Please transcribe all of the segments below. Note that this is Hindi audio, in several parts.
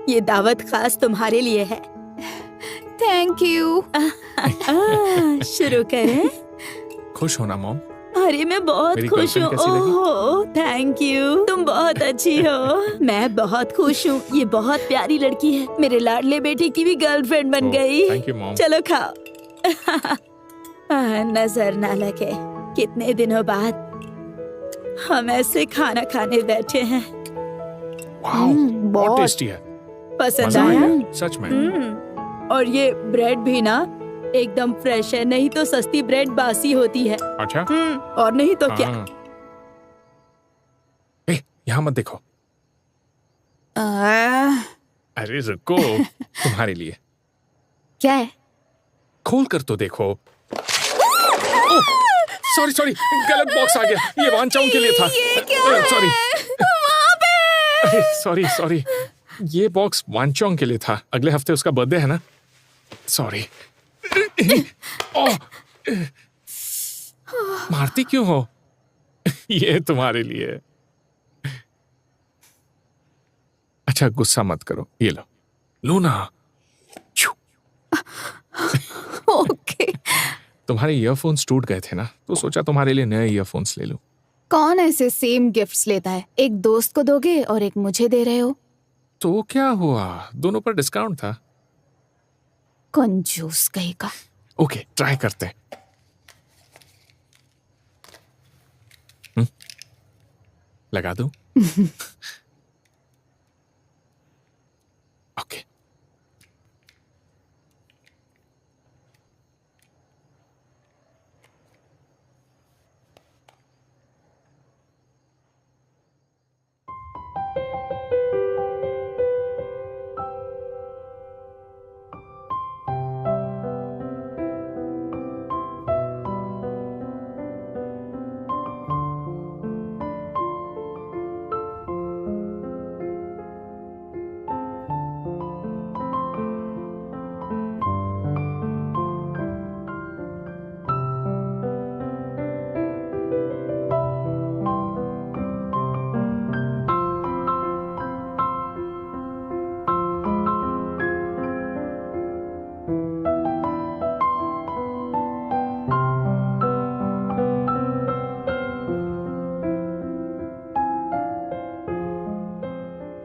ये दावत खास तुम्हारे लिए है। Thank you. शुरू करें। खुश होना मॉम। अरे मैं बहुत मेरी खुश हूँ। गर्लफ्रेंड कैसी लगी? ओह थैंक यू, तुम बहुत अच्छी हो। मैं बहुत खुश हूँ, ये बहुत प्यारी लड़की है। मेरे लाडले बेटे की भी गर्लफ्रेंड बन गई। Thank you mom. चलो खाओ। नजर ना लगे, कितने दिनों बाद हम ऐसे खाना खाने बैठे हैं। वाओ, बहुत बहुत। टेस्टी है। पसंद मजा आ आया? गया, सच में। और ये ब्रेड भी ना एकदम फ्रेश है, नहीं तो सस्ती ब्रेड बासी होती है। अच्छा। और नहीं तो क्या। हाँ। ए, यहाँ मत देखो। अरे रुको, तुम्हारे लिए। क्या है? खोल कर तो देखो। सॉरी सॉरी, गलत बॉक्स आ गया। ये वांचाओं के लिए था। सॉरी सॉरी सॉरी, ये बॉक्स वांचाओं के लिए था। अगले हफ्ते उसका बर्थडे है ना। सॉरी। मारती क्यों हो? ये तुम्हारे लिए। अच्छा गुस्सा मत करो, ये लो। लूना। ओके। तुम्हारे ईयरफोन्स टूट गए थे ना, तो सोचा तुम्हारे लिए नए ईयरफोन्स ले लूं। कौन ऐसे सेम गिफ्ट्स लेता है? एक दोस्त को दोगे और एक मुझे दे रहे हो। तो क्या हुआ, दोनों पर डिस्काउंट था। कंजूस कहीं का। ओके, ट्राई करते हैं। लगा दूं? ओके।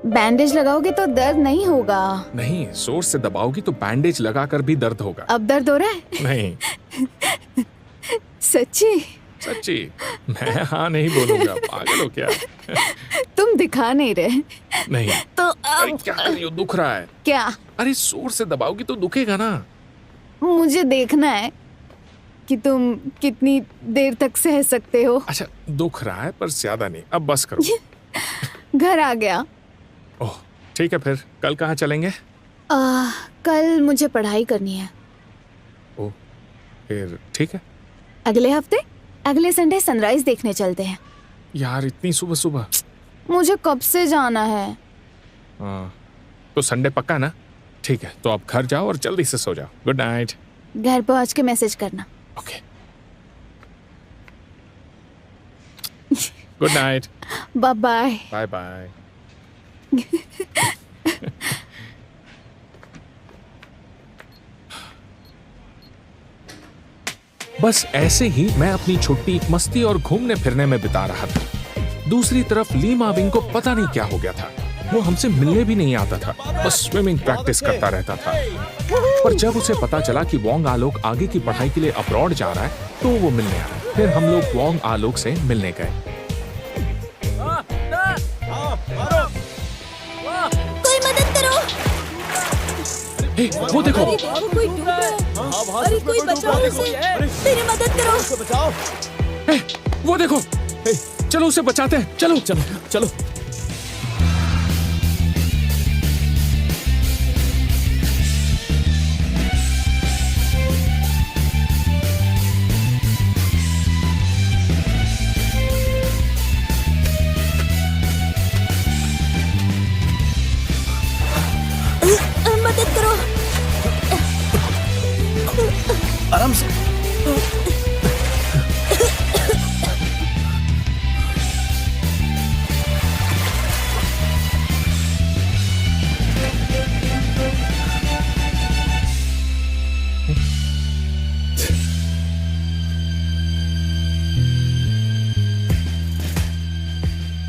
बैंडेज लगाओगे तो दर्द नहीं होगा। नहीं, जोर से दबाओगी तो बैंडेज लगाकर भी दर्द होगा। अब दर्द हो रहा है? नहीं। सच्ची? सच्ची? मैं हाँ नहीं बोलूंगा, पागल हो क्या? तुम दिखा नहीं रहे। नहीं। तो अरे अब क्या कर रही हो, दुख रहा है। क्या? अरे जोर से दबाओगी तो दुखेगा ना। मुझे देखना है कि तुम कितनी देर तक सह सकते हो। अच्छा, दुख रहा है पर ज्यादा नहीं, अब बस करो। घर आ गया। ओह ठीक है, फिर कल कहाँ चलेंगे? कल मुझे पढ़ाई करनी है। ओह फिर ठीक है। अगले हफ्ते, अगले संडे सनराइज देखने चलते हैं। यार इतनी सुबह सुबह? मुझे कब से जाना है। हाँ, तो संडे पक्का ना? ठीक है, तो आप घर जाओ और जल्दी से सो जाओ। Good night. घर पहुंच के मैसेज करना। Okay, good night. Bye bye. Bye bye. बस ऐसे ही मैं अपनी छुट्टी मस्ती और घूमने फिरने में बिता रहा था। दूसरी तरफ ली माविंग को पता नहीं क्या हो गया था। वो हमसे मिलने भी नहीं आता था, बस स्विमिंग प्रैक्टिस करता रहता था। पर जब उसे पता चला कि वोंग आलोक आगे की पढ़ाई के लिए अब्रॉड जा रहा है, तो वो मिलने आया। फिर हम लोग वोंग आलोक से मिलने गए। कोई मदद करो। हे, वो देखो। कोई डूब रहा है। अरे कोई बचाओ उसे। मेरी मदद करो। हे, वो देखो। चलो उसे बचाते हैं, चलो चलो चलो। मदद करो। आराम से।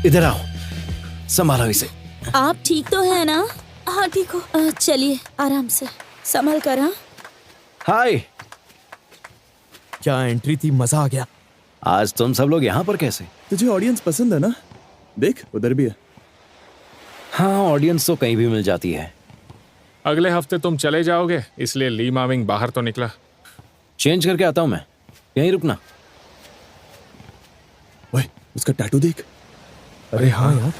इधर आओ, संभालो इसे। आप ठीक तो है ना? हाँ ठीक हो। चलिए आराम से संभल कर। हाँ हाय, क्या एंट्री थी, मजा आ गया। आज तुम सब लोग यहाँ पर कैसे? तुझे ऑडियंस पसंद है ना? देख उधर भी है। हाँ, ऑडियंस तो कहीं भी मिल जाती है। अगले हफ्ते तुम चले जाओगे, इसलिए ली माविंग बाहर तो निकला। चेंज करके आता हूँ मैं, यहीं रुकना। ओए, उसका टैटू देख। अरे हाँ यार,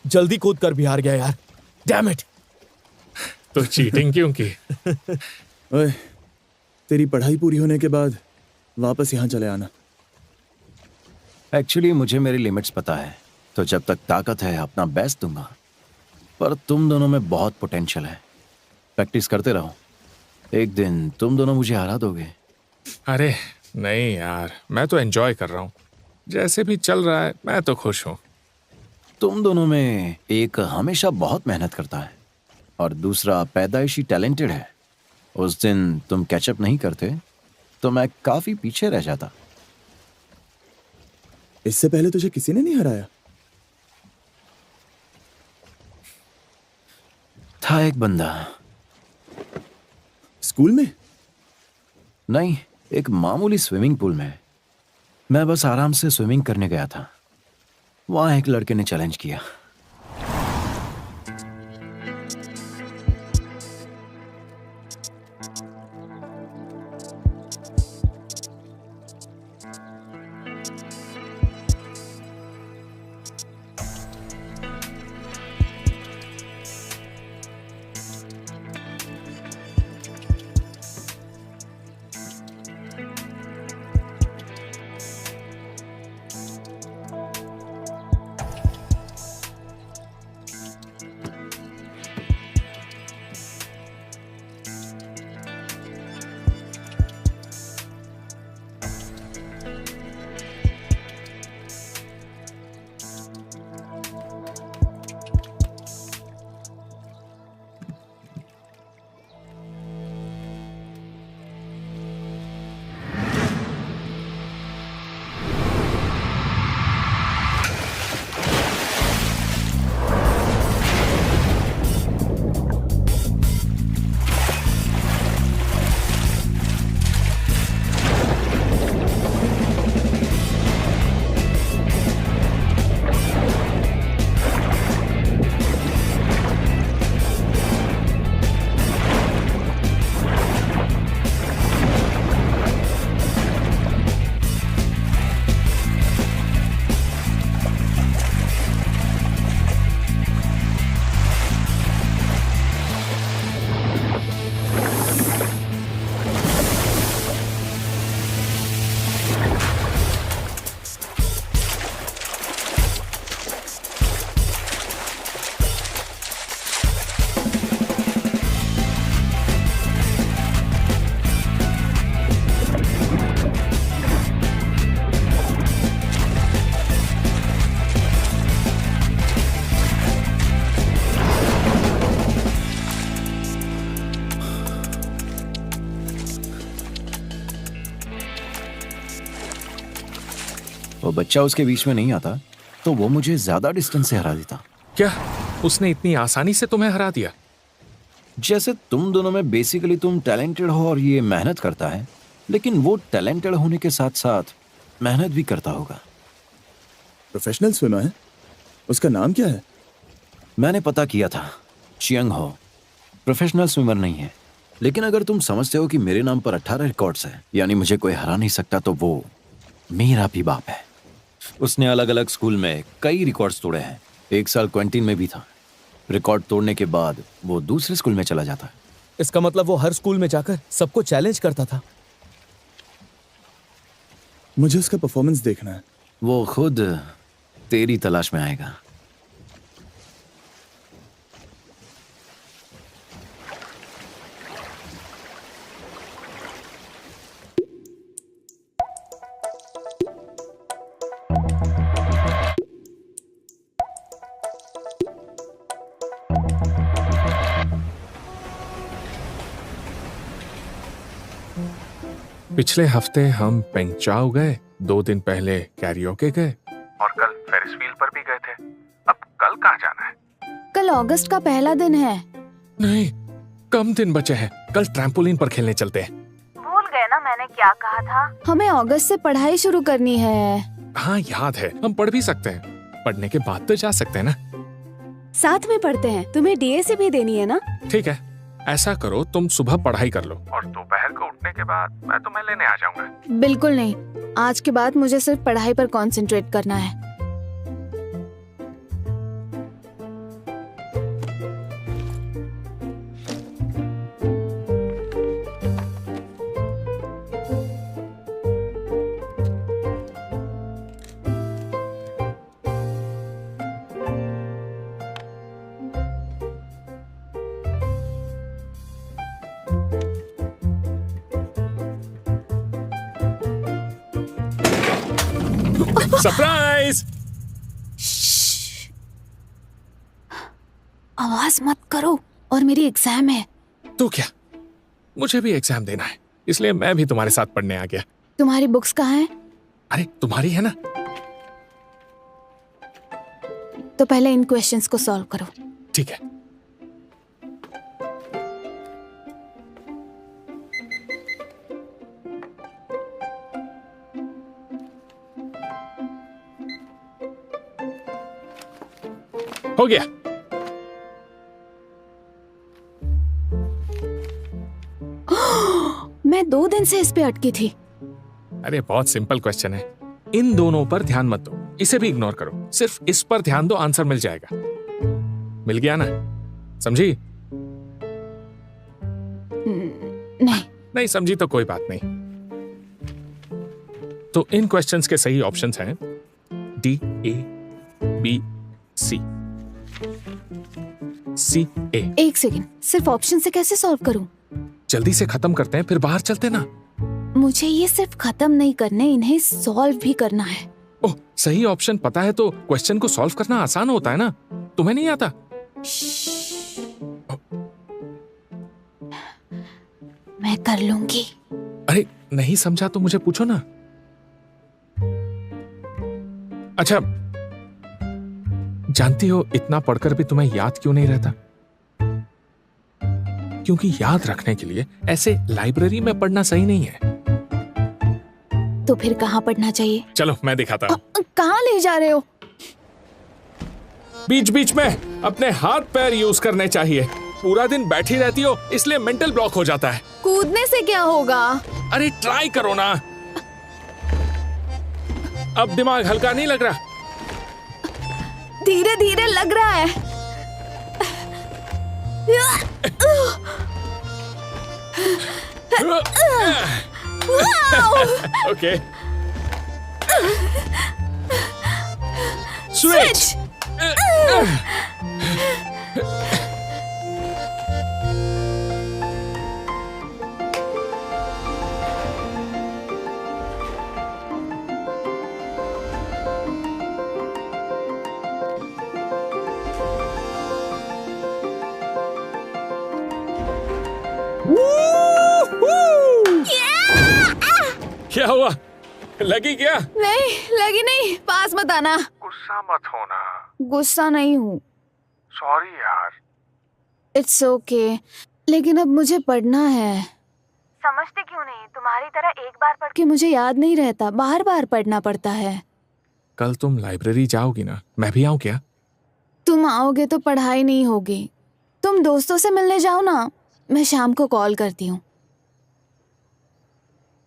जल्दी कूद कर भी हार गया यार। Damn it. तो चीटिंग क्यों की? ओए, तेरी पढ़ाई पूरी होने के बाद वापस यहाँ चले आना। एक्चुअली मुझे मेरी लिमिट्स पता है, तो जब तक ताकत है अपना बेस्ट दूंगा। पर तुम दोनों में बहुत पोटेंशियल है, प्रैक्टिस करते रहो। एक दिन तुम दोनों मुझे हरा दोगे। अरे नहीं यार, मैं तो एंजॉय कर रहा हूँ। जैसे भी चल रहा है मैं तो खुश हूँ। तुम दोनों में एक हमेशा बहुत मेहनत करता है और दूसरा पैदाइशी टैलेंटेड है। उस दिन तुम कैचअप नहीं करते तो मैं काफी पीछे रह जाता। इससे पहले तुझे किसी ने नहीं हराया? था एक बंदा। स्कूल में? नहीं, एक मामूली स्विमिंग पूल में। मैं बस आराम से स्विमिंग करने गया था। वहां एक लड़के ने चैलेंज किया। वो बच्चा उसके बीच में नहीं आता तो वो मुझे ज्यादा डिस्टेंस से हरा देता। क्या उसने इतनी आसानी से तुम्हें हरा दिया? जैसे तुम दोनों में बेसिकली तुम टैलेंटेड हो और ये मेहनत करता है, लेकिन वो टैलेंटेड होने के साथ साथ मेहनत भी करता होगा। प्रोफेशनल स्विमर है? उसका नाम क्या है? मैंने पता किया था, चियंग हो। प्रोफेशनल स्विमर नहीं है, लेकिन अगर तुम समझते हो कि मेरे नाम पर 18 रिकॉर्ड्स हैं, यानी मुझे कोई हरा नहीं सकता, तो वो मेरा भी बाप है। उसने अलग अलग स्कूल में कई रिकॉर्ड्स तोड़े हैं। 1 साल क्वारंटीन में भी था। रिकॉर्ड तोड़ने के बाद वो दूसरे स्कूल में चला जाता है। इसका मतलब वो हर स्कूल में जाकर सबको चैलेंज करता था। मुझे उसका परफॉर्मेंस देखना है। वो खुद तेरी तलाश में आएगा। पिछले हफ्ते हम पेंगचाओ गए, 2 दिन पहले कैरियोके गए और कल फेरिस व्हील पर भी गए थे। अब कल कहाँ जाना है? कल अगस्त का पहला दिन है। नहीं, कम दिन बचे हैं। कल ट्रैम्पोलिन पर खेलने चलते हैं। भूल गए ना मैंने क्या कहा था? हमें अगस्त से पढ़ाई शुरू करनी है। हाँ याद है, हम पढ़ भी सकते हैं। पढ़ने के बाद तो जा सकते हैं ना। साथ में पढ़ते हैं। तुम्हें डीएसी भी देनी है ना? ठीक है, ऐसा करो, तुम सुबह पढ़ाई कर लो और दोपहर को उठने के बाद मैं तुम्हें लेने आ जाऊंगा। बिल्कुल नहीं, आज के बाद मुझे सिर्फ पढ़ाई पर कंसंट्रेट करना है। सरप्राइज! आवाज मत करो, और मेरी एग्जाम है। तो क्या, मुझे भी एग्जाम देना है, इसलिए मैं भी तुम्हारे साथ पढ़ने आ गया। तुम्हारी बुक्स कहाँ हैं? अरे तुम्हारी है ना। तो पहले इन क्वेश्चंस को सॉल्व करो। ठीक है। हो गया। मैं 2 दिन से इस पे अटकी थी। अरे बहुत सिंपल क्वेश्चन है। इन दोनों पर ध्यान मत दो, इसे भी इग्नोर करो। सिर्फ इस पर ध्यान दो, आंसर मिल जाएगा। मिल गया ना? समझी? नहीं। नहीं समझी तो कोई बात नहीं। तो इन क्वेश्चंस के सही ऑप्शंस हैं D, A, B, C। C, A। एक सेकंड, सिर्फ ऑप्शन से कैसे सॉल्व करूं? जल्दी से खत्म करते हैं, फिर बाहर चलते ना। मुझे ये सिर्फ खत्म नहीं करने, इन्हें सॉल्व भी करना है। ओह, सही ऑप्शन पता है तो क्वेश्चन को सॉल्व करना आसान होता है ना। तुम्हें नहीं आता? मैं कर लूंगी। अरे नहीं समझा तो मुझे पूछो ना। अच्छा, जानती हो इतना पढ़कर भी तुम्हें याद क्यों नहीं रहता? क्योंकि याद रखने के लिए ऐसे लाइब्रेरी में पढ़ना सही नहीं है। तो फिर कहाँ पढ़ना चाहिए? चलो मैं दिखाता हूँ। कहाँ ले जा रहे हो? बीच बीच में अपने हाथ पैर यूज करने चाहिए। पूरा दिन बैठी रहती हो, इसलिए मेंटल ब्लॉक हो जाता है। कूदने से क्या होगा? अरे ट्राई करो ना। अब दिमाग हल्का नहीं लग रहा? धीरे धीरे लग रहा है। ओके। स्विच। क्या हुआ? लगी क्या? नहीं लगी नहीं, पास मत आना। गुस्सा मत होना। गुस्सा नहीं हूँ। सॉरी यार। इट्स ओके, लेकिन अब मुझे पढ़ना है। समझते क्यों नहीं? तुम्हारी तरह एक बार पढ़ कि मुझे याद नहीं रहता, बार बार पढ़ना पड़ता है। कल तुम लाइब्रेरी जाओगी ना? मैं भी आऊँ क्या? तुम आओगे तो पढ़ाई नहीं होगी। तुम दोस्तों से मिलने जाओ ना, मैं शाम को कॉल करती हूँ।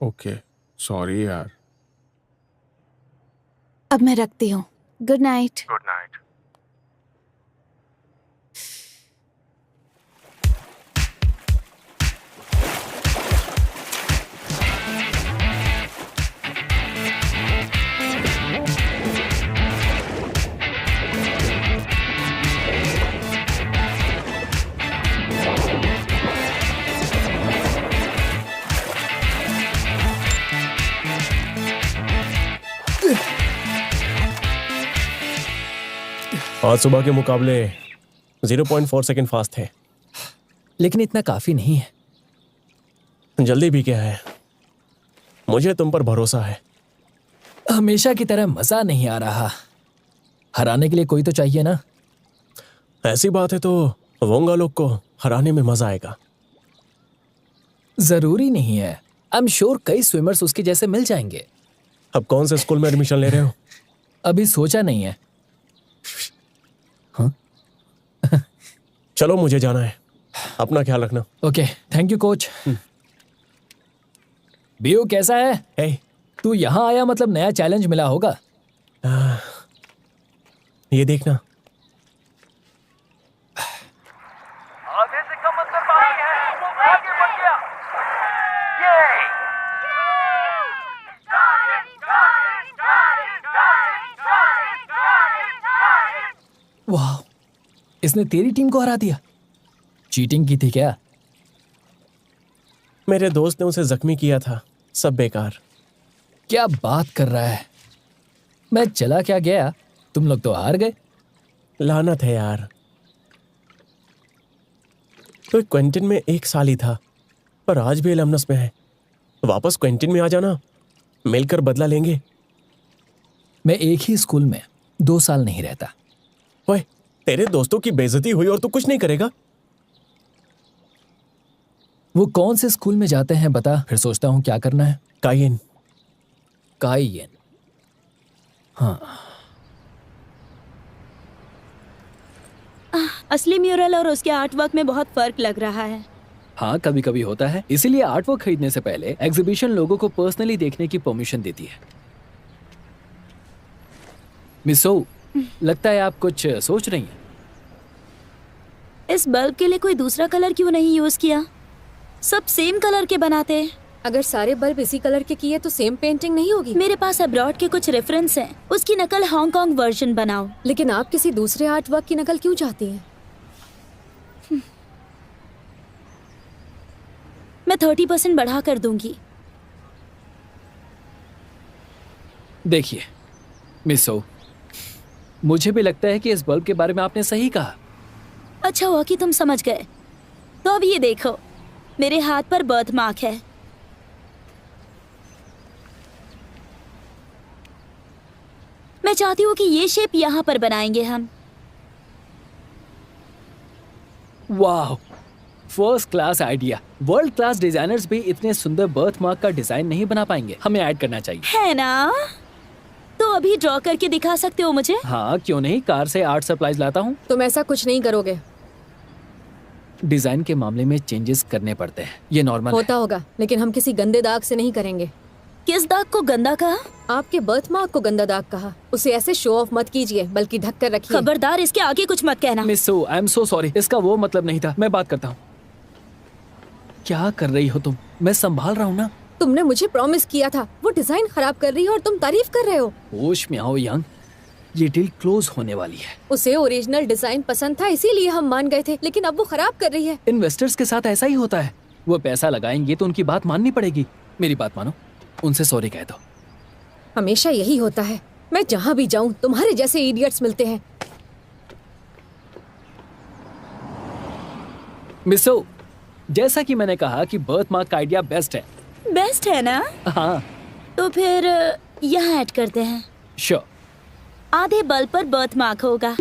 ओके, सॉरी यार। अब मैं रखती हूँ। Good night. Good night. आज सुबह के मुकाबले 0.4 सेकंड फास्ट थे, लेकिन इतना काफी नहीं है। जल्दी भी क्या है, मुझे तुम पर भरोसा है। हमेशा की तरह मजा नहीं आ रहा। हराने के लिए कोई तो चाहिए ना। ऐसी बात है तो वोंगा लोग को हराने में मजा आएगा। जरूरी नहीं है। आई एम श्योर कई स्विमर्स उसके जैसे मिल जाएंगे। अब कौन से स्कूल में एडमिशन ले रहे हो? अभी सोचा नहीं है। चलो मुझे जाना है, अपना ख्याल रखना। Okay, thank you coach. बीयू कैसा है? हे, तू यहाँ आया मतलब नया चैलेंज मिला होगा। ये देखना। आधे से कम अंतर बाकी है, वो आगे बढ़ गया। ये वाह, इसने तेरी टीम को हरा दिया। चीटिंग की थी क्या? मेरे दोस्त ने उसे जख्मी किया था, सब बेकार। क्या बात कर रहा है? मैं चला क्या गया, तुम लोग तो हार गए। लानत है यार। तो क्वेंटिन में 1 साल ही था, पर आज भी एलमनस में है। वापस क्वेंटिन में आ जाना, मिलकर बदला लेंगे। मैं एक ही स्कूल में 2 साल नहीं रहता। ओए, तेरे दोस्तों की बेइज्जती हुई और तू कुछ नहीं करेगा? वो कौन से स्कूल में जाते हैं बता, फिर सोचता हूँ क्या करना है। कायेन। काइयन। हाँ, असली म्यूरल और उसके आर्ट वर्क में बहुत फर्क लग रहा है। हाँ कभी कभी होता है। इसीलिए आर्टवर्क खरीदने से पहले एग्जीबिशन लोगों को पर्सनली देखने की परमिशन देती है। मिस सो, लगता है आप कुछ सोच रही हैं। इस बल्ब के लिए कोई दूसरा कलर क्यों नहीं यूज किया? सब सेम कलर के बनाते हैं। अगर सारे बल्ब इसी कलर के किए तो सेम पेंटिंग नहीं होगी। मेरे पास अब्रॉड के कुछ रेफरेंस हैं, उसकी नकल हांगकांग वर्जन बनाओ। लेकिन आप किसी दूसरे आर्ट वर्क की नकल क्यों चाहती हैं? मैं 30% बढ़ा कर दूंगी। देखिए मिस सो, मुझे भी लगता है कि इस बल्ब के बारे में आपने सही कहा। अच्छा हुआ कि तुम समझ गए। तो अब ये देखो, मेरे हाथ पर बर्थ मार्क है। मैं चाहती हूँ कि ये शेप यहाँ पर बनाएंगे हम। वाह, first class idea. World class designers भी इतने सुंदर बर्थ मार्क का डिजाइन नहीं बना पाएंगे। हमें ऐड करना चाहिए, है ना? तो अभी ड्रॉ करके दिखा सकते हो मुझे? हाँ क्यों नहीं, कार से आर्ट सप्लाईज लाता हूँ। तुम ऐसा कुछ नहीं करोगे। डिजाइन के मामले में चेंजेस करने पड़ते हैं, ये नॉर्मल होता है। होगा, लेकिन हम किसी गंदे दाग से नहीं करेंगे। किस दाग को गंदा कहा? आपके बर्थ मार्क को गंदा दाग कहा। उसे ऐसे शो ऑफ मत कीजिए, बल्कि ढक कर रखिए। खबरदार, इसके आगे कुछ मत कहना। Miss so, I am so sorry, इसका वो मतलब नहीं था। मैं बात करता हूँ। क्या कर रही हो तुम? मैं संभाल रहा हूँ ना। तुमने मुझे प्रॉमिस किया था। वो डिजाइन खराब कर रही है और तुम तारीफ कर रहे हो। होश में आओ यंग, ये डील क्लोज होने वाली है। उसे ओरिजिनल डिजाइन पसंद था, इसीलिए हम मान गए थे, लेकिन अब वो खराब कर रही है। इन्वेस्टर्स के साथ ऐसा ही होता है। वो पैसा लगाएंगे तो उनकी बात माननी पड़ेगी। मेरी बात मानो, उनसे सॉरी कह दो। हमेशा यही होता है। मैं जहाँ भी जाऊँ तुम्हारे जैसे इडियट्स मिलते हैं। मिसो, जैसा कि मैंने कहा कि बर्थ मार्क का आइडिया बेस्ट है। बेस्ट है ना? हाँ, तो फिर यहाँ ऐड करते हैं। श्योर। आधे बल्ब पर बर्थ मार्क होगा।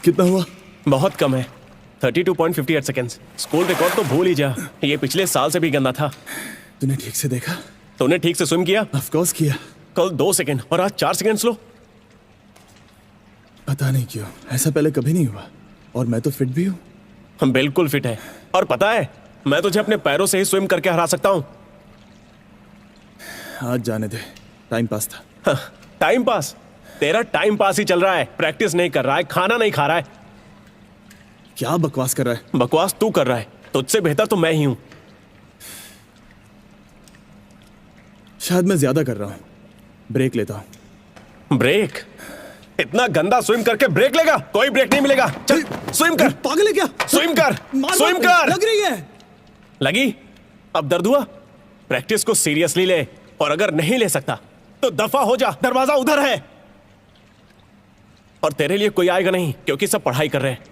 कितना हुआ? बहुत कम है, 32.58 सेकेंड्स। स्कूल रिकॉर्ड तो भूल ही जा, ये पिछले साल से भी गंदा था। तूने ठीक से देखा? तूने ठीक से स्विम किया? ऑफ कोर्स किया। कल 2 सेकेंड और आज 4 सेकेंड स्लो। पता नहीं क्यों, ऐसा पहले कभी नहीं हुआ। और मैं तो फिट भी हूँ। हम बिल्कुल फिट है। और पता है, मैं तुझे अपने पैरों से ही स्विम करके हरा सकता हूँ। आज जाने दे, टाइम पास था। Time pass? तेरा टाइम पास ही चल रहा है। प्रैक्टिस नहीं कर रहा है, खाना नहीं खा रहा है। क्या बकवास कर रहा है? बकवास तू कर रहा है, तुझसे बेहतर तो मैं ही हूँ। शायद मैं ज्यादा कर रहा हूँ। ब्रेक लेता हूँ। ब्रेक? इतना गंदा स्विम करके ब्रेक लेगा? कोई ब्रेक नहीं मिलेगा। चल स्विम कर। पागल है क्या? स्विम कर, मार स्विम मत, कर। लग रही है। लगी? अब दर्द हुआ? प्रैक्टिस को सीरियसली ले, और अगर नहीं ले सकता तो दफा हो जा, दरवाजा उधर है। और तेरे लिए कोई आएगा नहीं, क्योंकि सब पढ़ाई कर रहे हैं।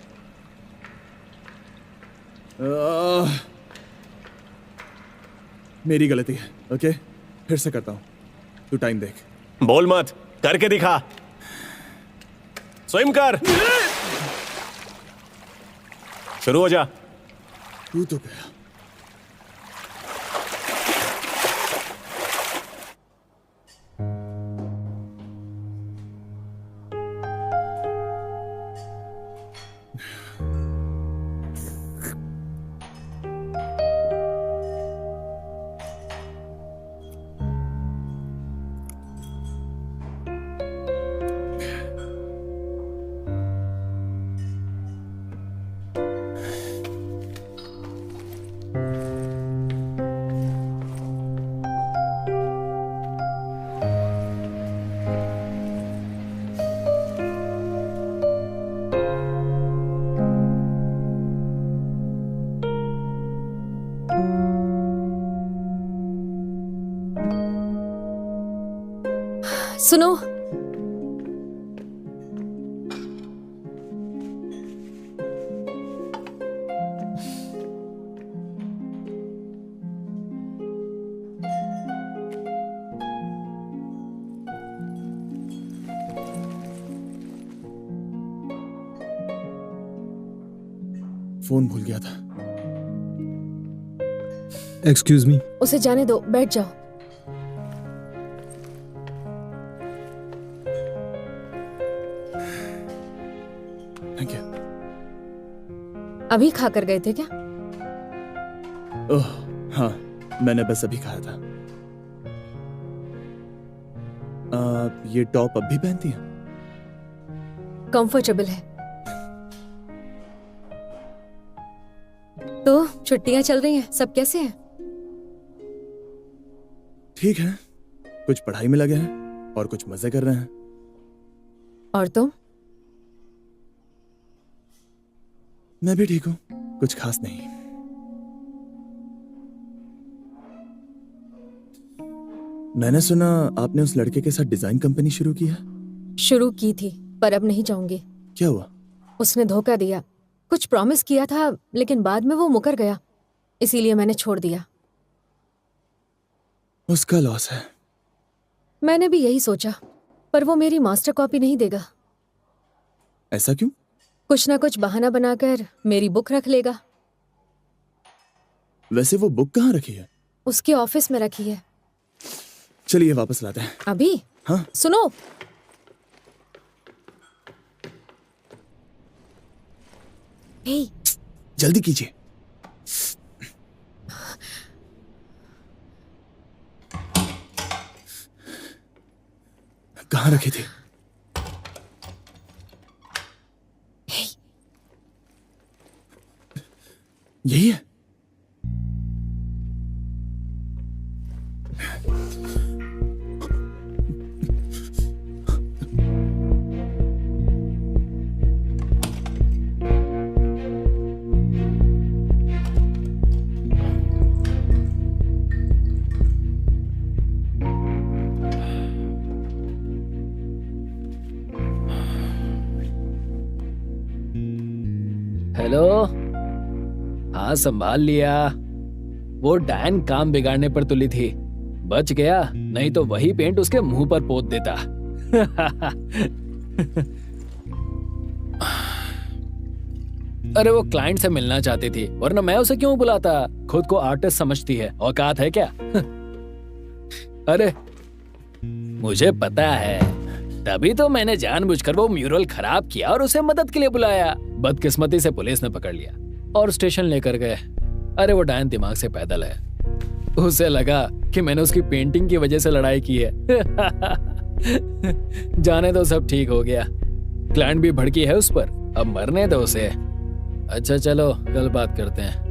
मेरी गलती है। ओके, फिर से करता हूँ। तू टाइम देख। बोल मत, करके दिखा। स्विम कर। शुरू हो जा। तू तो गया। सुनो, फोन भूल गया था। Excuse me. उसे जाने दो, बैठ जाओ। Thank you. अभी खा कर गए थे क्या? ओह हाँ, मैंने बस अभी खाया था। ये टॉप अब भी पहनती हैं? कंफर्टेबल है। तो छुट्टियां चल रही हैं, सब कैसे हैं? ठीक है, कुछ पढ़ाई में लगे हैं और कुछ मजे कर रहे हैं। और तुम? मैं भी ठीक हूँ, कुछ खास नहीं। मैंने सुना आपने उस लड़के के साथ डिजाइन कंपनी शुरू की है। शुरू की थी, पर अब नहीं चाहूंगी। क्या हुआ? उसने धोखा दिया। कुछ प्रॉमिस किया था, लेकिन बाद में वो मुकर गया, इसीलिए मैंने छोड़ दिया। उसका लॉस है। मैंने भी यही सोचा, पर वो मेरी मास्टर कॉपी नहीं देगा। ऐसा क्यों? कुछ ना कुछ बहाना बनाकर मेरी बुक रख लेगा। वैसे वो बुक कहाँ रखी है? उसके ऑफिस में रखी है। चलिए वापस लाते हैं। अभी? हाँ। सुनो, हे, जल्दी कीजिए। कहाँ रखी थी? यही है। हेलो। हाँ, संभाल लिया। वो डायन काम बिगाड़ने पर तुली थी, बच गया, नहीं तो वही पेंट उसके मुंह पर पोत देता। अरे वो क्लाइंट से मिलना चाहती थी, वरना मैं उसे क्यों बुलाता? खुद को आर्टिस्ट समझती है, औकात है क्या? अरे मुझे पता है, तभी तो मैंने जानबूझकर वो म्यूरल खराब किया और उसे मदद के लिए बुलाया। बदकिस्मती से पुलिस ने पकड़ लिया और स्टेशन लेकर गए। अरे वो डायन दिमाग से पैदल है, उसे लगा कि मैंने उसकी पेंटिंग की वजह से लड़ाई की है। जाने दो, सब ठीक हो गया। क्लाइंट भी भड़की है उस पर, अब मरने दो उसे। अच्छा चलो, कल बात करते हैं।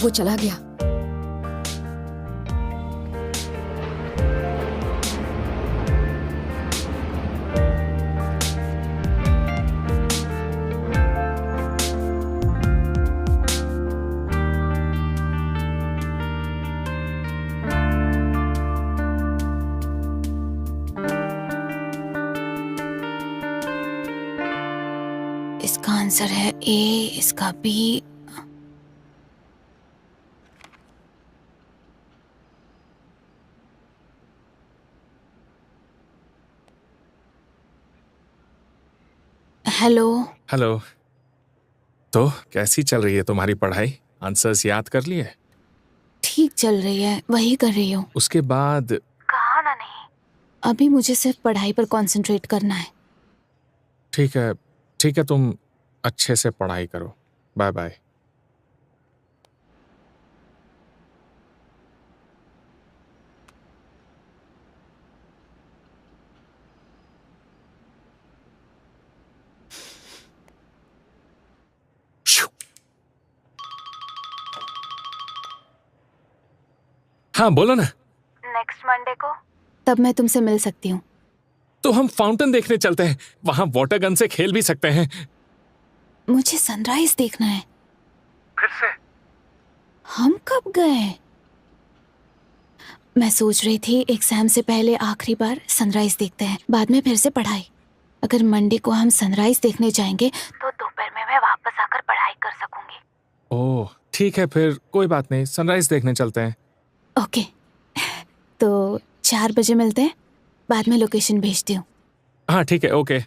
वो चला गया। इसका आंसर है ए, इसका बी। हेलो। हेलो। तो कैसी चल रही है तुम्हारी पढ़ाई? आंसर्स याद कर लिए? ठीक चल रही है, वही कर रही हूँ। उसके बाद? कहा ना नहीं। अभी मुझे सिर्फ पढ़ाई पर कंसंट्रेट करना है। ठीक है, ठीक है, तुम अच्छे से पढ़ाई करो। Bye bye. हाँ बोलो ना। नेक्स्ट मंडे को तब मैं तुमसे मिल सकती हूँ। तो हम फाउंटेन देखने चलते हैं, वहां वाटर गन से खेल भी सकते हैं। मुझे सनराइज देखना है। फिर से? हम कब गए? मैं सोच रही थी एग्जाम से पहले आखिरी बार सनराइज देखते हैं, बाद में फिर से पढ़ाई। अगर मंडे को हम सनराइज देखने जाएंगे तो दोपहर में मैं वापस आकर पढ़ाई कर सकूंगी। ओह ठीक है, फिर कोई बात नहीं, सनराइज देखने चलते हैं। ओके, तो 4 बजे मिलते हैं। बाद में लोकेशन भेजती हूँ। हाँ ठीक है, ओके।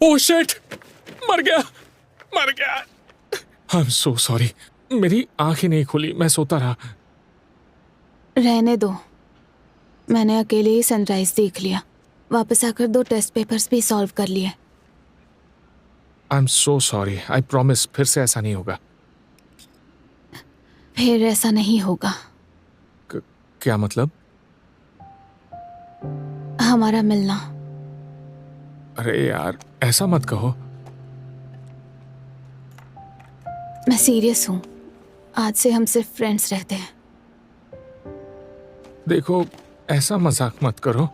ओह शिट, मर गया, मर गया। आई एम सो सॉरी, मेरी आंख ही नहीं खुली, मैं सोता रहा। रहने दो, मैंने अकेले ही सनराइज देख लिया। वापस आकर 2 टेस्ट पेपर्स भी सॉल्व कर लिए। I am so sorry, I promise फिर से ऐसा नहीं होगा। फिर ऐसा नहीं होगा। क्या मतलब? हमारा मिलना। अरे यार ऐसा मत कहो। मैं सीरियस हूँ, आज से हम सिर्फ फ्रेंड्स रहते हैं। देखो ऐसा मजाक मत करो।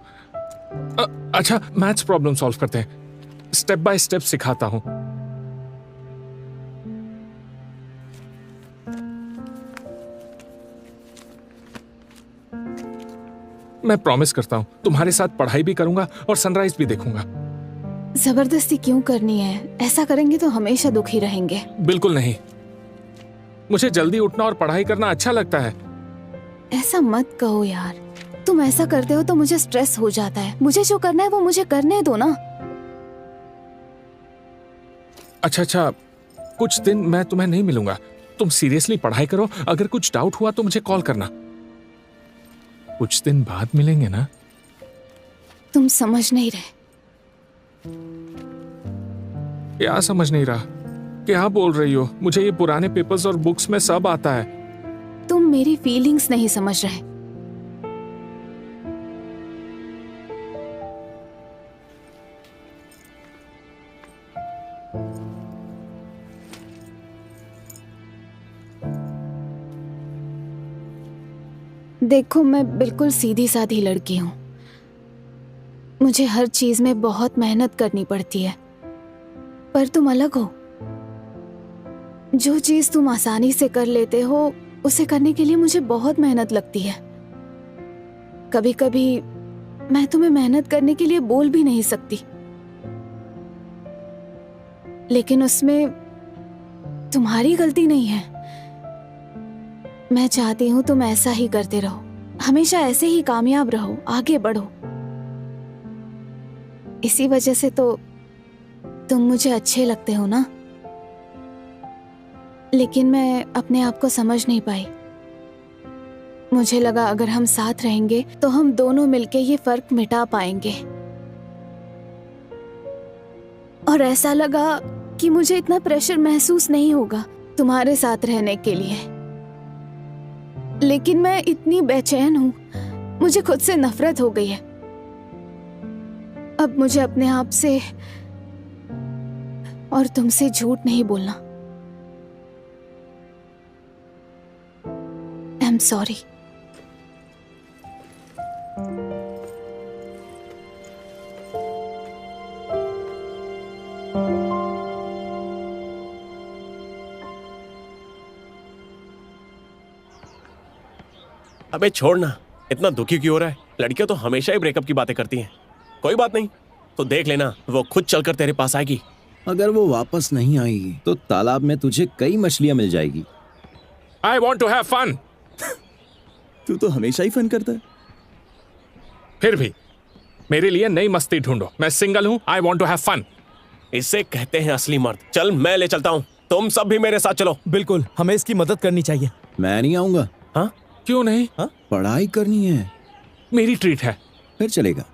अच्छा मैथ्स प्रॉब्लम सॉल्व करते हैं, स्टेप बाय स्टेप सिखाता हूं। मैं प्रॉमिस करता हूं तुम्हारे साथ पढ़ाई भी करूंगा और सनराइज भी देखूंगा। जबरदस्ती क्यों करनी है? ऐसा करेंगे तो हमेशा दुखी रहेंगे। बिल्कुल नहीं, मुझे जल्दी उठना और पढ़ाई करना अच्छा लगता है। ऐसा मत कहो यार, तुम ऐसा करते हो तो मुझे स्ट्रेस हो जाता है। मुझे जो करना है वो मुझे करने दो ना। अच्छा, कुछ दिन मैं तुम्हें नहीं मिलूंगा, तुम सीरियसली पढ़ाई करो। अगर कुछ डाउट हुआ तो मुझे कॉल करना। कुछ दिन बाद मिलेंगे ना? तुम समझ नहीं रहे। क्या समझ नहीं रहा? क्या बोल रही हो? मुझे ये पुराने पेपर्स और बुक्स में सब आता है। तुम मेरी फीलिंग्स नहीं समझ रहे। देखो मैं बिल्कुल सीधी सादी लड़की हूँ। मुझे हर चीज में बहुत मेहनत करनी पड़ती है, पर तुम अलग हो। जो चीज तुम आसानी से कर लेते हो, उसे करने के लिए मुझे बहुत मेहनत लगती है। कभी कभी मैं तुम्हें मेहनत करने के लिए बोल भी नहीं सकती, लेकिन उसमें तुम्हारी गलती नहीं है। मैं चाहती हूँ तुम ऐसा ही करते रहो, हमेशा ऐसे ही कामयाब रहो, आगे बढ़ो। इसी वजह से तो तुम मुझे अच्छे लगते हो ना। लेकिन मैं अपने आप को समझ नहीं पाई। मुझे लगा अगर हम साथ रहेंगे तो हम दोनों मिलके ये फर्क मिटा पाएंगे, और ऐसा लगा कि मुझे इतना प्रेशर महसूस नहीं होगा तुम्हारे साथ रहने के लिए। लेकिन मैं इतनी बेचैन हूं, मुझे खुद से नफरत हो गई है। अब मुझे अपने आप से और तुमसे झूठ नहीं बोलना। I am sorry. अबे छोड़ ना, इतना दुखी क्यों हो रहा है? लड़कियां तो हमेशा ही ब्रेकअप की बातें करती हैं। कोई बात नहीं, तो देख लेना, वो खुद चलकर तेरे पास आएगी। अगर वो वापस नहीं आई तो तालाब में तुझे कई मछलियां मिल जाएगी। I want to have fun. तू तो हमेशा ही फन करता है। फिर भी मेरे लिए नई मस्ती ढूंढो। मैं सिंगल हूँ। I want to have fun. इससे कहते हैं असली मर्द। चल मैं ले चलता हूँ, तुम सब भी मेरे साथ चलो। बिल्कुल, हमें इसकी मदद करनी चाहिए। मैं नहीं आऊंगा। हाँ? क्यों नहीं? पढ़ाई करनी है। मेरी ट्रीट है। फिर चलेगा।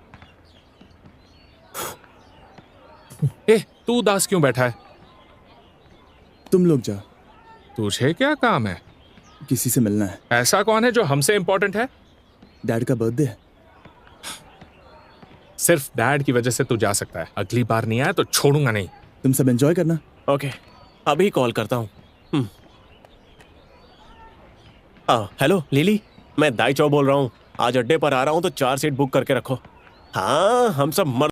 ए, तू उदास क्यों बैठा है? तुम लोग जा, तुझे क्या काम है? किसी से मिलना है। ऐसा कौन है जो हमसे इंपॉर्टेंट है? डैड का बर्थडे है। सिर्फ डैड की वजह से तू जा सकता है। अगली बार नहीं आया तो छोड़ूंगा नहीं। तुम सब एंजॉय करना। ओके, अभी कॉल करता हूँ। हेलो लिली, मैं दाई चौ बोल रहा हूँ। आज अड्डे पर आ रहा हूँ तो 4 सीट बुक करके रखो। हाँ, हम सब मर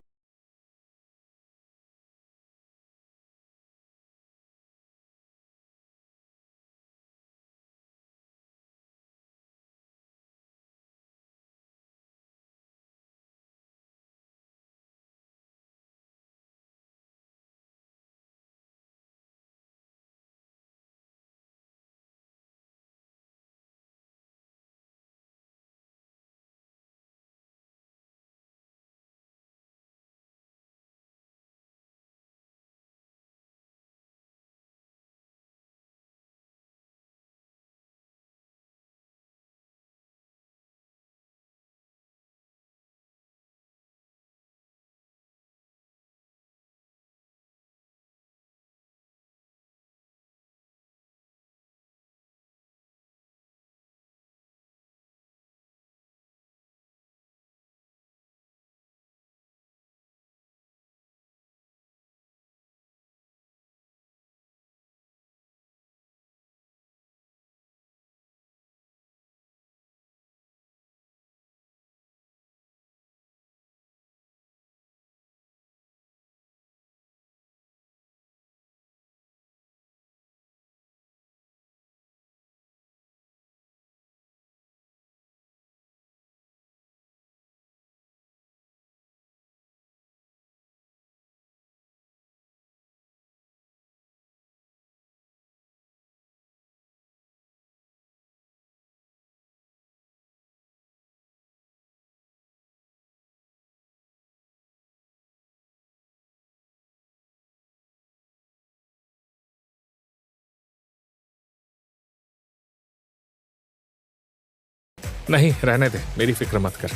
नहीं, रहने दे, मेरी फिक्र मत कर।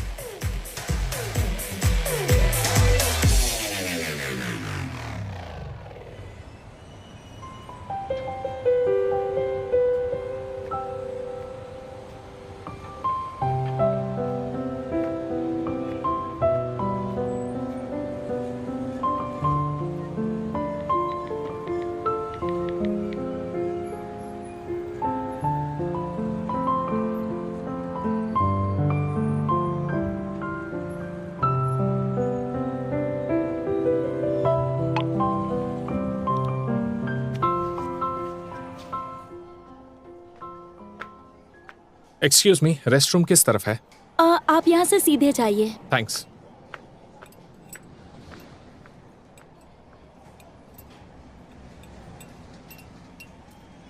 एक्सक्यूज मी, रेस्टरूम किस तरफ है? आप यहाँ से सीधे जाइए। थैंक्स।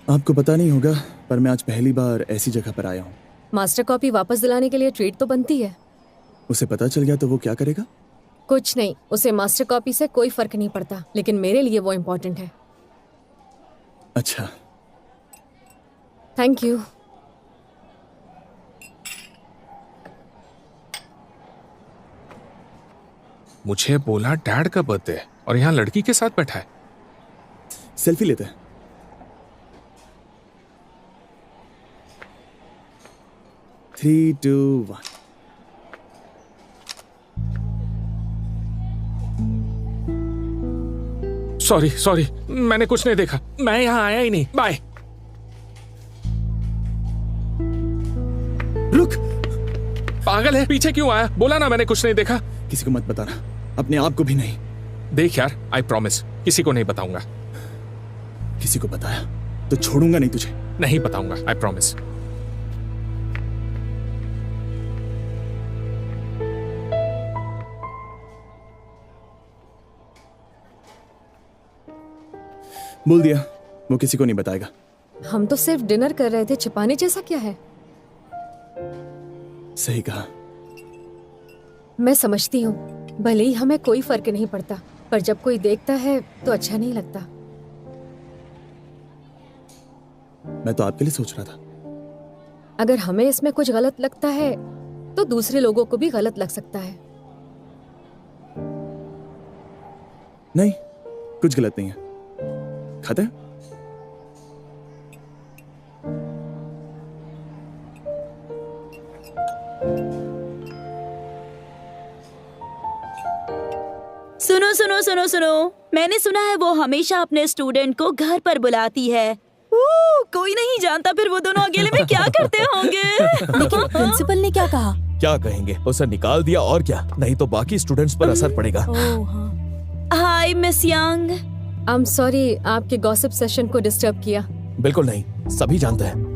आपको पता नहीं होगा पर मैं आज पहली बार ऐसी जगह पर आया हूँ। मास्टर कॉपी वापस दिलाने के लिए ट्रीट तो बनती है। उसे पता चल गया तो वो क्या करेगा? कुछ नहीं, उसे मास्टर कॉपी से कोई फर्क नहीं पड़ता, लेकिन मेरे लिए वो इम्पोर्टेंट है। अच्छा। Thank you. मुझे बोला डैड का बर्थडे है और यहाँ लड़की के साथ बैठा है। सेल्फी लेते हैं। Three, to, one. सॉरी, मैंने कुछ नहीं देखा, मैं यहाँ आया ही नहीं। बाय। रुक। पागल है, पीछे क्यों आया? बोला ना मैंने कुछ नहीं देखा। किसी को मत बताना, अपने आप को भी नहीं। देख यार, आई प्रॉमिस किसी को नहीं बताऊंगा। किसी को बताया तो छोड़ूंगा नहीं तुझे। नहीं बताऊंगा, आई प्रॉमिस। बोल दिया, वो किसी को नहीं बताएगा। हम तो सिर्फ डिनर कर रहे थे, छिपाने जैसा क्या है? सही कहा। मैं समझती हूँ, भले ही हमें कोई फर्क नहीं पड़ता, पर जब कोई देखता है तो अच्छा नहीं लगता। मैं तो आपके लिए सोच रहा था। अगर हमें इसमें कुछ गलत लगता है तो दूसरे लोगों को भी गलत लग सकता है। नहीं, कुछ गलत नहीं है। खाते हैं? सुनो, मैंने सुना है वो हमेशा अपने स्टूडेंट को घर पर बुलाती है। कोई नहीं जानता फिर वो दोनों अकेले में क्या करते होंगे। लेकिन प्रिंसिपल ने क्या कहा? क्या कहेंगे, उसे निकाल दिया और क्या, नहीं तो बाकी स्टूडेंट्स पर असर पड़ेगा। Hi miss young. I am sorry आपके गॉसिप सेशन को डिस्टर्ब किया। बिल्कुल नहीं, सभी जानते हैं